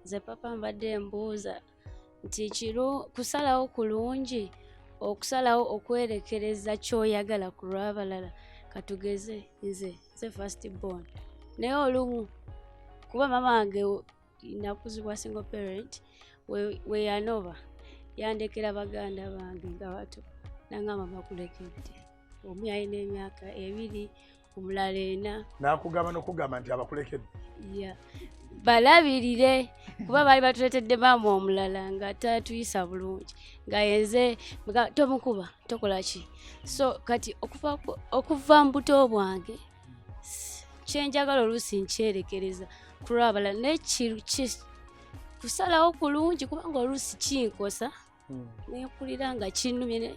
nze papa mbadde mbuuza nti kusalawo kulungi okusalawo okwerekereza ky'oyagala ku lw'abalala katugeze nze first born naye olumu kuba mama wange nakuzibwa single parent we yanova yandekera baganda bange nga bato nangamba bakulekedde omu yalina emyaka 2 omulala 4 nakugamba nokugamba nti abakulekedde balabirire kuba bali batuletedde maama omulala nga tatuyisa bulungi nga yenze tomukuba tokolaki so kati okuva mbuto bwange kyenjagala oluusi nkyerekereza kulwabala kusalawo kulungi kubanga oluusi kinkosa nekulira nga kinumye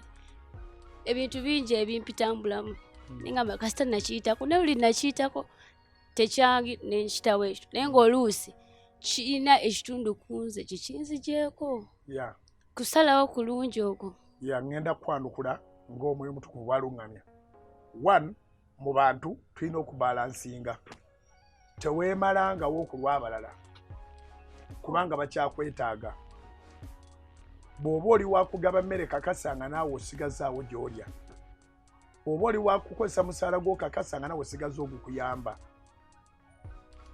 ebintu bingi ebimpitambulamu nengamba kasita nakiyitako naye oli nakiyitako tekyangi nenkitawo ekyo naye ngaoluusi kirina ekitundu kunze kikinzigyeko kusalawo kulungi okwo ngenda kukwanukula ng'omwoyo mutukuvu bw'aluŋŋamya. 1 mu bantu tulina okubalansinga teweemalangawo ku lw'abalala kubanga bakyakwetaaga. Bw'oba oli wakugaba mmere kakasanga naawe osigazaawo gy'olya. Bw'oba oli wakukozesa musaala gw'okakasanga naawe osigaza ogukuyamba.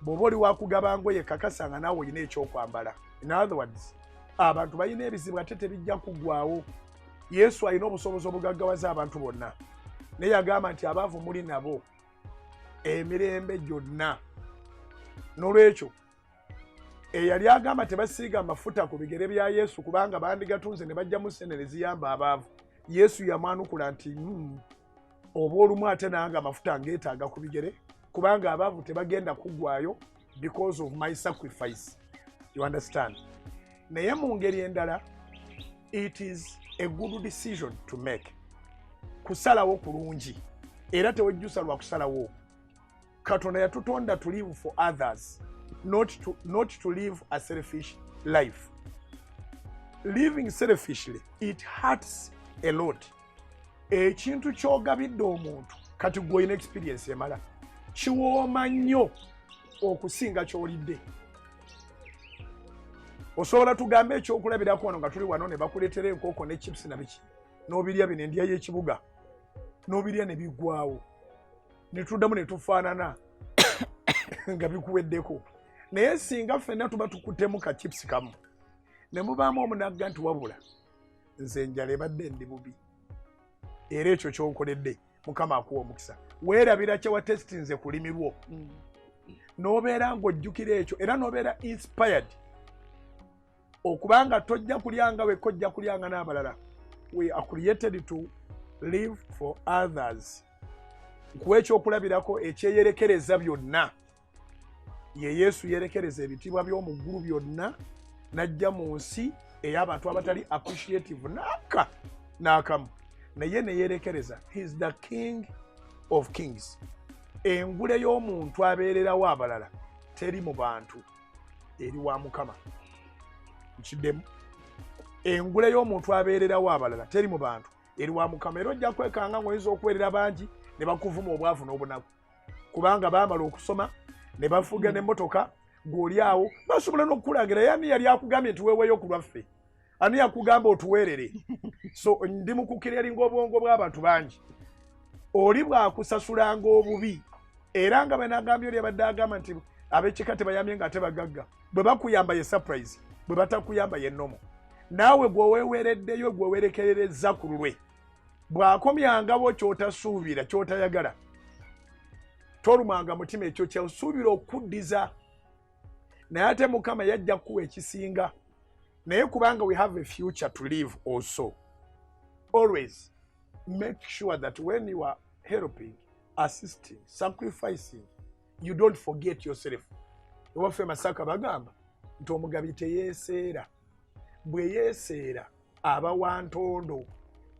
Bw'oba oli wakugaba ngoye kakasanga naawe olina ekyokwambala. In other words, abantu balina ebizibu ate tebijja kuggwaawo. Yesu alina obusobozi obugaggawaza abantu bonna. Naye yagamba nti abaavu muli nabo emirembe gyonna. N'olwekyo eyali agamba tebasiiga amafuta ku bigere bya Yesu kubanga bandigatunze ne bajjamu ssente ne ziyamba abaavu. Yesu yamwanukula nti oba olumu ate nange amafuta ngeetaaga ku bigere kubanga abaavu tebagenda kuggwayo because of my sacrifice. You understand? Naye mu ngeri endala it is a good decision to make. Kusalawo kulungi era tewejjusa lwa kusalawo. Katonda yatutonda to live for others, not to live a selfish life. Living selfishly, it hurts a lot. Ekintu ky'ogabidde omuntu kati gwe ina experience emala kiwooma nnyo okusinga ky'olidde. Osobola tugambe ekyokulabirako wano nga tuli wano ne bakuleetera enkoko ne chips na biki n'obirya bino endya y'ekibuga n'obirya ne biggwaawo ne tuddamu ne tufaanana nga bikuweddeko. Naye singa ffenna tuba tukuttemu ka chips kamu ne mubaamu omunagga nti wabula nze enjala ebadde ndi bubi era ekyo ky'onkoledde Mukama akuwa omukisa. Weerabira kye watestinze ku limi lwo n'obeera ng'ojjukira ekyo era n'obeera inspired okubanga tojja kulyanga we kojja kulyanga n'abalala. We are created to live for others. Nkuwa ekyokulabirako ekyeyerekereza byonna ye Yesu yerekereza ebitiibwa by'omu ggulu byonna n'ajja mu nsi ey'abantu abatali appreciative n'akamu naye ne yerekereza. He is the King of Kings. Engule y'omuntu abeererawo abalala teri mu bantu eri wa Mukama. Nkiddemu engule y'omuntu abeererawo abalala teri mu bantu eri wa Mukama. Era ojja kwekanga ng'oyinza okuweerera bangi ne bakuvuma obwavu n'obunaku kubanga baamala okusoma ne bafuga n'emmotoka ng'oli awo basobola n'okukulangira. Yani yali akugambye nti weeweeyo ku lwaffe, ani yakugamba otuweerere? So ndi mu kukireeringa obwongo bw'abantu bangi. Oli bw'akusasulanga obubi era nga bwe nagambye oli abadde agamba nti ab'ekika tebayambye nga tebagagga, bwe bakuyamba ye surprise, bwe batakuyamba ye nnomo. Naawe gweweewereddeyo gwewerekerereza ku lulwe bw'akomyangawo ky'otasuubira ky'otayagala tolumanga mutima ekyo ky'osuubira okuddiza. Naye ate Mukama yajja kuwa ekisinga. Naye kubanga we have a future to live also, always make sure that when you are helping, assisting, sacrificing, you don't forget yourself. Ewaffe Masaka bagamba nti omugabi teyeeseera, bwe yeeseera aba wa ntondo.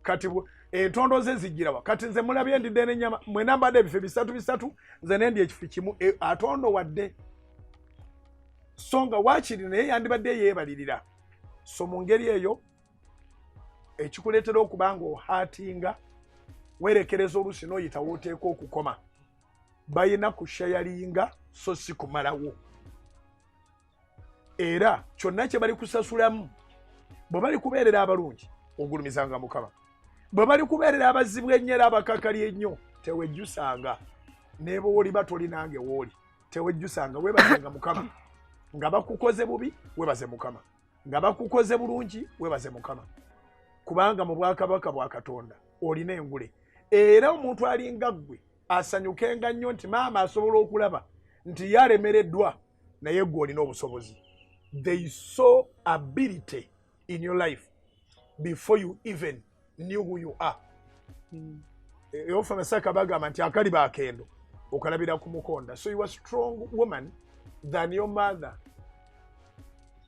Kati entondo ze zijjirawa kati nze mulabye ndidde n'ennyama mwena mbadde ebife bisatu nze nendi ekifi kimu atondo wadde songa waakiri naye yandibadde yeebalirira. So mu ngeri eyo ekikuleetera okuba nga ohaatinga weerekereza oluusi n'oyita wooteeka okukoma. Bayina kushayalinga so si kumalawo. era kyonna kye bali kusasulamu bwe bali kubeerera abalungi ogulumizanga Mukama, bwe bali kubeerera abazibu ennyo era abakakali ennyo tewejjusanga, ne bw'oliba toli nange w'oli tewejjusanga, weebazanga Mukama. Nga bakukoze bubi weebaze Mukama, nga bakukoze bulungi weebaze Mukama, kubanga mu bwakabaka bwa Katonda olina engule. Era omuntu alinga ggwe asanyukenga nnyo nti maama asobola okulaba nti yalemereddwa naye ggwe olina obusobozi. They saw ability in your life before you even knew who you are. Ofamesaka bagamba nti akali bakendo okalabira ku mukonda. So you are a strong woman than your mother